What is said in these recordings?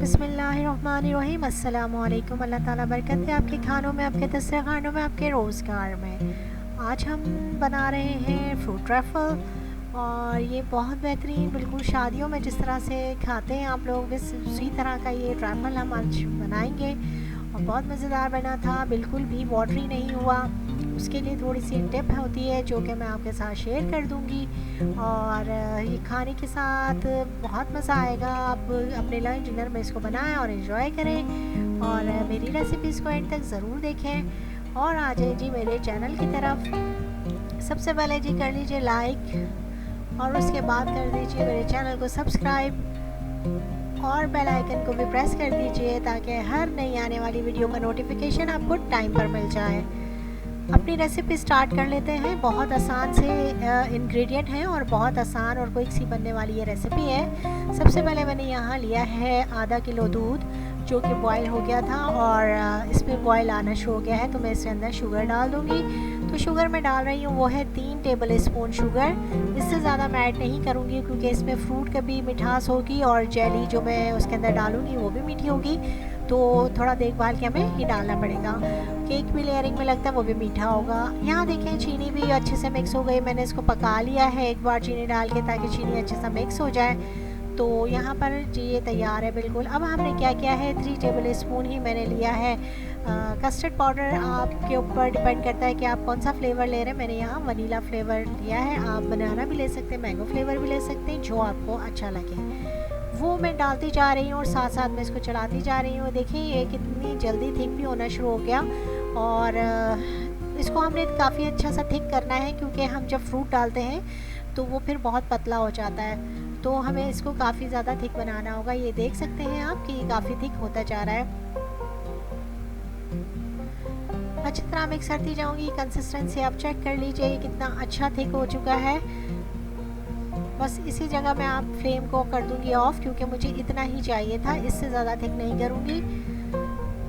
बिस्मिल्लाहिर्रहमानिर्रहीम। अस्सलामुअलैकुम। अल्लाह ताला बरकत है आपके खानों में, आपके दस्तरखानों में, आपके रोज़गार में। आज हम बना रहे हैं फ्रूट ट्रफ़ल और ये बहुत बेहतरीन, बिल्कुल शादियों में जिस तरह से खाते हैं आप लोग, बस उसी तरह का ये ट्रफ़ल हम आज बनाएंगे और बहुत मज़ेदार बना था, बिल्कुल भी वाटरी नहीं हुआ। उसके लिए थोड़ी सी टिप होती है जो कि मैं आपके साथ शेयर कर दूंगी और ये खाने के साथ बहुत मज़ा आएगा। आप अपने लंच डिनर में इसको बनाएं और इन्जॉय करें और मेरी रेसिपीज़ को एंड तक ज़रूर देखें और आ जाए जी मेरे चैनल की तरफ। सबसे पहले जी कर लीजिए लाइक और उसके बाद कर दीजिए मेरे चैनल को सब्सक्राइब और बेल आइकन को भी प्रेस कर दीजिए ताकि हर नई आने वाली वीडियो का नोटिफिकेशन आपको टाइम पर मिल जाए। अपनी रेसिपी स्टार्ट कर लेते हैं। बहुत आसान से इंग्रेडिएंट हैं और बहुत आसान और क्विक सी बनने वाली ये रेसिपी है। सबसे पहले मैंने यहाँ लिया है आधा किलो दूध जो कि बॉयल हो गया था और इसमें बॉयल आना शुरू हो गया है, तो मैं इसके अंदर शुगर डाल दूँगी। तो शुगर मैं डाल रही हूँ वो है 3 टेबल स्पून शुगर। इससे ज़्यादा मैं ऐड नहीं करूँगी क्योंकि इसमें फ्रूट का भी मिठास होगी और जेली जो मैं उसके अंदर डालूँगी वो भी मीठी होगी, तो थोड़ा देखभाल के हमें ये डालना पड़ेगा। केक भी लेयरिंग में लगता है वो भी मीठा होगा। यहाँ देखें चीनी भी अच्छे से मिक्स हो गई। मैंने इसको पका लिया है एक बार चीनी डाल के ताकि चीनी अच्छे से मिक्स हो जाए। तो यहाँ पर जी ये तैयार है बिल्कुल। अब हमने क्या किया है, 3 टेबल स्पून ही मैंने लिया है कस्टर्ड पाउडर। आपके ऊपर डिपेंड करता है कि आप कौन सा फ्लेवर ले रहे हैं। मैंने यहाँ वनीला फ्लेवर लिया है, आप बनाना भी ले सकते हैं, मैंगो फ्लेवर भी ले सकते हैं, जो आपको अच्छा लगे वो मैं डालती जा रही हूँ और साथ साथ मैं इसको चलाती जा रही हूँ। देखिए ये कितनी जल्दी थिक भी होना शुरू हो गया और इसको हमने काफ़ी अच्छा सा थिक करना है क्योंकि हम जब फ्रूट डालते हैं तो वो फिर बहुत पतला हो जाता है, तो हमें इसको काफ़ी ज़्यादा थिक बनाना होगा। ये देख सकते हैं आप कि ये काफ़ी थिक होता जा रहा है। अच्छी तरह मिक्स करती जाऊँगी। कंसिस्टेंसी आप चेक कर लीजिए ये कितना अच्छा थिक हो चुका है। बस इसी जगह मैं आप फ्लेम को कर दूंगी ऑफ क्योंकि मुझे इतना ही चाहिए था, इससे ज़्यादा थिक नहीं करूँगी।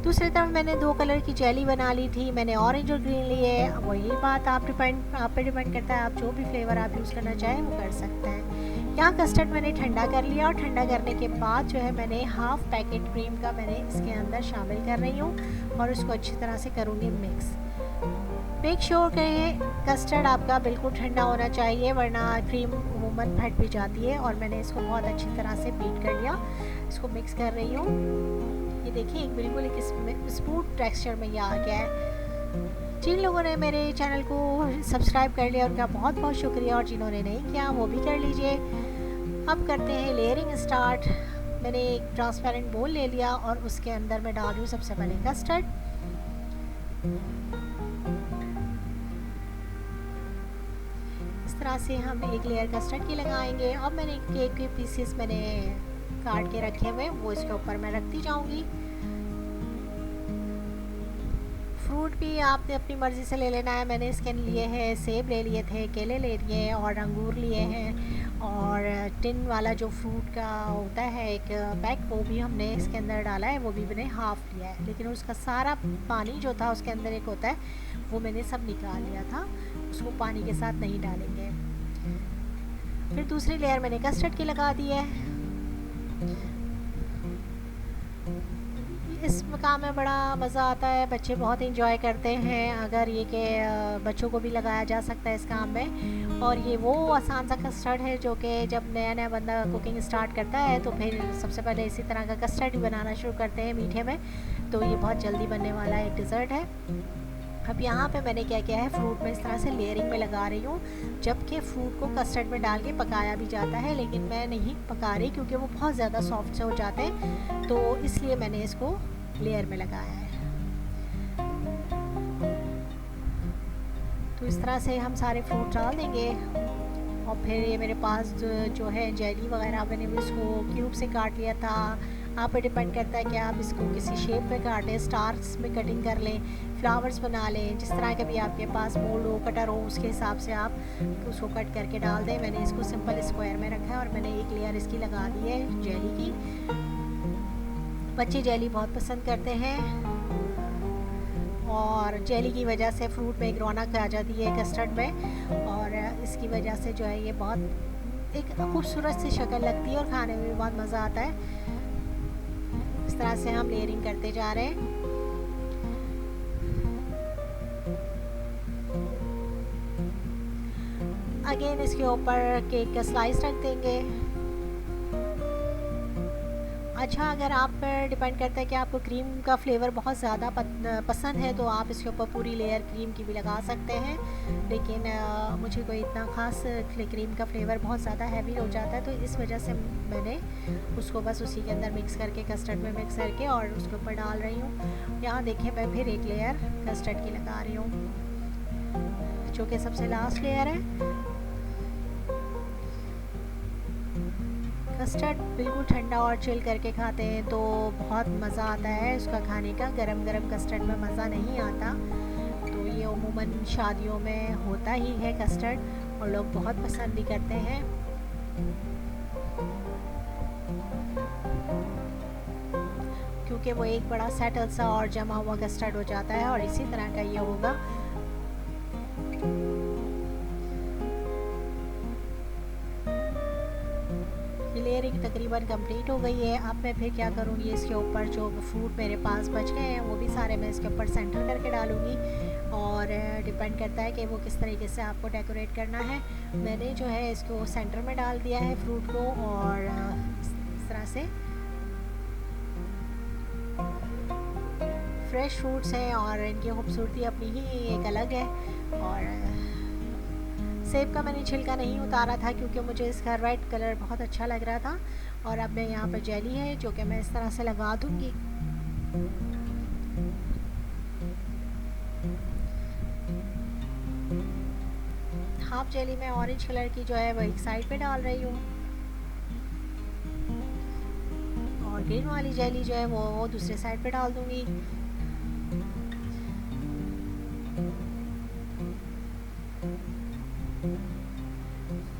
दूसरी तरफ मैंने 2 कलर की जेली बना ली थी। मैंने ऑरेंज और ग्रीन लिए। वही बात आप पे डिपेंड करता है, आप जो भी फ्लेवर आप यूज़ करना चाहें वो कर सकते हैं। यहाँ कस्टर्ड मैंने ठंडा कर लिया और ठंडा करने के बाद जो है मैंने हाफ़ पैकेट क्रीम का मैंने इसके अंदर शामिल कर रही हूँ और उसको अच्छी तरह से करूँगी मिक्स। मेक श्योर करें कस्टर्ड आपका बिल्कुल ठंडा होना चाहिए वरना क्रीम अमूमन फट भी जाती है। और मैंने इसको बहुत अच्छी तरह से बीट कर लिया, इसको मिक्स कर रही हूँ। ये देखिए एक बिल्कुल एक स्मूथ टेक्सचर में ये आ गया है। जिन लोगों ने मेरे चैनल को सब्सक्राइब कर लिया उनका बहुत बहुत शुक्रिया और जिन्होंने नहीं किया वो भी कर लीजिए। अब करते हैं लेयरिंग स्टार्ट। मैंने एक ट्रांसपेरेंट बोल ले लिया और उसके अंदर मैं डाल रही हूँ सबसे पहले कस्टर्ड। इस तरह से हम एक लेयर कस्टर्ड की लगाएंगे। अब मैंने केक के पीसेस मैंने काट के रखे हुए वो इसके ऊपर मैं रखती जाऊंगी। फ्रूट भी आपने अपनी मर्ज़ी से ले लेना है। मैंने इसके लिए है सेब ले लिए थे, केले ले लिए और अंगूर लिए हैं और टिन वाला जो फ्रूट का होता है एक पैक वो भी हमने इसके अंदर डाला है, वो भी मैंने हाफ़ लिया है, लेकिन उसका सारा पानी जो था उसके अंदर एक होता है वो मैंने सब निकाल लिया था, उसको पानी के साथ नहीं डालेंगे। फिर दूसरी लेयर मैंने कस्टर्ड की लगा दी है। इस काम में बड़ा मज़ा आता है, बच्चे बहुत इंजॉय करते हैं। अगर ये कि बच्चों को भी लगाया जा सकता है इस काम में। और ये वो आसान सा कस्टर्ड है जो कि जब नया नया बंदा कुकिंग स्टार्ट करता है तो फिर सबसे पहले इसी तरह का कस्टर्ड ही बनाना शुरू करते हैं मीठे में, तो ये बहुत जल्दी बनने वाला एक डिज़र्ट है। अब यहाँ पे मैंने क्या किया है, फ्रूट में इस तरह से लेयरिंग में लगा रही हूँ, जबकि फ्रूट को कस्टर्ड में डाल के पकाया भी जाता है, लेकिन मैं नहीं पका रही क्योंकि वो बहुत ज़्यादा सॉफ्ट से हो जाते हैं, तो इसलिए मैंने इसको लेयर में लगाया है। तो इस तरह से हम सारे फ्रूट डाल देंगे और फिर ये मेरे पास जो है जेली वगैरह मैंने भी इसको क्यूब से काट लिया था। आप पे डिपेंड करता है कि आप इसको किसी शेप में काटें, स्टार्स में कटिंग कर लें, फ्लावर्स बना लें, जिस तरह का भी आपके पास मोल्ड हो, कटर हो, उसके हिसाब से आप उसको कट करके डाल दें। मैंने इसको सिंपल स्क्वायर में रखा है और मैंने एक लेयर इसकी लगा दी है जेली की। बच्चे जेली बहुत पसंद करते हैं और जेली की वजह से फ्रूट में एक रौनक आ जाती है कस्टर्ड में, और इसकी वजह से जो है ये बहुत एक खूबसूरत सी शक्ल लगती है और खाने में भी बहुत मज़ा आता है। इस तरह से हम लेयरिंग करते जा रहे हैं। अगेन इसके ऊपर केक का स्लाइस रख देंगे। अच्छा, अगर आप पर डिपेंड करता है कि आपको क्रीम का फ्लेवर बहुत ज़्यादा पसंद है तो आप इसके ऊपर पूरी लेयर क्रीम की भी लगा सकते हैं, लेकिन मुझे कोई इतना ख़ास क्रीम का फ्लेवर बहुत ज़्यादा हैवी हो जाता है, तो इस वजह से मैंने उसको बस उसी के अंदर मिक्स करके, कस्टर्ड में मिक्स करके और उसके ऊपर डाल रही हूँ। यहाँ देखिए मैं फिर एक लेयर कस्टर्ड की लगा रही हूँ, जो कि सबसे लास्ट लेयर है। कस्टर्ड बिल्कुल ठंडा और चिल करके खाते हैं तो बहुत मज़ा आता है उसका खाने का। गरम गरम कस्टर्ड में मज़ा नहीं आता, तो ये अमूमन शादियों में होता ही है कस्टर्ड, और लोग बहुत पसंद भी करते हैं। क्योंकि वो एक बड़ा सेटल सा और जमा हुआ कस्टर्ड हो जाता है, और इसी तरह का ये होगा। लेयरिंग तकरीबन कंप्लीट हो गई है। अब मैं फिर क्या करूँगी, इसके ऊपर जो फ्रूट मेरे पास बच गए हैं वो भी सारे मैं इसके ऊपर सेंटर करके डालूँगी, और डिपेंड करता है कि वो किस तरीके से आपको डेकोरेट करना है। मैंने जो है इसको सेंटर में डाल दिया है फ्रूट को, और इस तरह से फ्रेश फ्रूट्स हैं और इनकी खूबसूरती अपनी ही एक अलग है। और सेब का मैंने छिलका नहीं उतारा था क्योंकि मुझे इसका रेड कलर बहुत अच्छा लग रहा था। और अब मैं यहाँ पर जेली है जो कि मैं इस तरह से लगा दूँगी। हाफ जेली में ऑरेंज कलर की जो है वो एक साइड पे डाल रही हूँ, और ग्रीन वाली जेली जो है वो दूसरे साइड पे डाल दूँगी।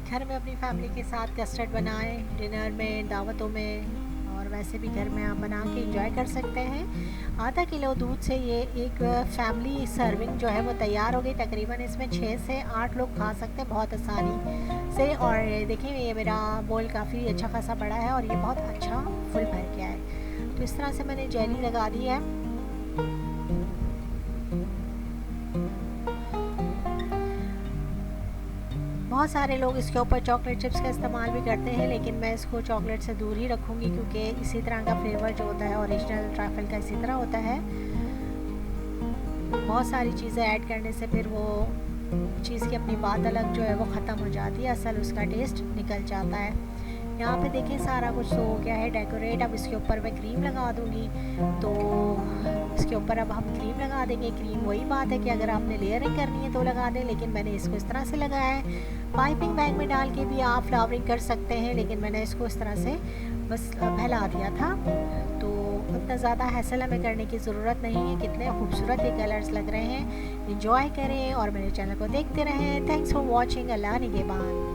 घर में अपनी फैमिली के साथ कस्टर्ड बनाएं, डिनर में, दावतों में, और वैसे भी घर में आप बना के इंजॉय कर सकते हैं। आधा किलो दूध से ये एक फैमिली सर्विंग जो है वो तैयार हो गई। तकरीबन इसमें 6 से 8 लोग खा सकते हैं बहुत आसानी से। और देखिए ये मेरा बोल काफ़ी अच्छा खासा बड़ा है और ये बहुत अच्छा फुल भर गया है। तो इस तरह से मैंने जेली लगा दी है। बहुत सारे लोग इसके ऊपर चॉकलेट चिप्स का इस्तेमाल भी करते हैं, लेकिन मैं इसको चॉकलेट से दूर ही रखूँगी क्योंकि इसी तरह का फ्लेवर जो होता है ओरिजिनल ट्रैफल का इसी तरह होता है। बहुत सारी चीज़ें ऐड करने से फिर वो चीज़ की अपनी बात अलग जो है वो ख़त्म हो जाती है, असल उसका टेस्ट निकल जाता है। यहाँ पे देखिए सारा कुछ तो हो गया है डेकोरेट। अब इसके ऊपर मैं क्रीम लगा दूँगी, तो इसके ऊपर अब हम क्रीम लगा देंगे। क्रीम वही बात है कि अगर आपने लेयरिंग करनी है तो लगा दें, लेकिन मैंने इसको इस तरह से लगाया है। पाइपिंग बैग में डाल के भी आप फ्लावरिंग कर सकते हैं, लेकिन मैंने इसको इस तरह से बस फैला दिया था, तो उतना ज़्यादा हैसल हमें करने की ज़रूरत नहीं है। कितने खूबसूरत ये कलर्स लग रहे हैं। एंजॉय करें और मेरे चैनल को देखते रहें। Thanks for watching. अल्लाह निगहबान।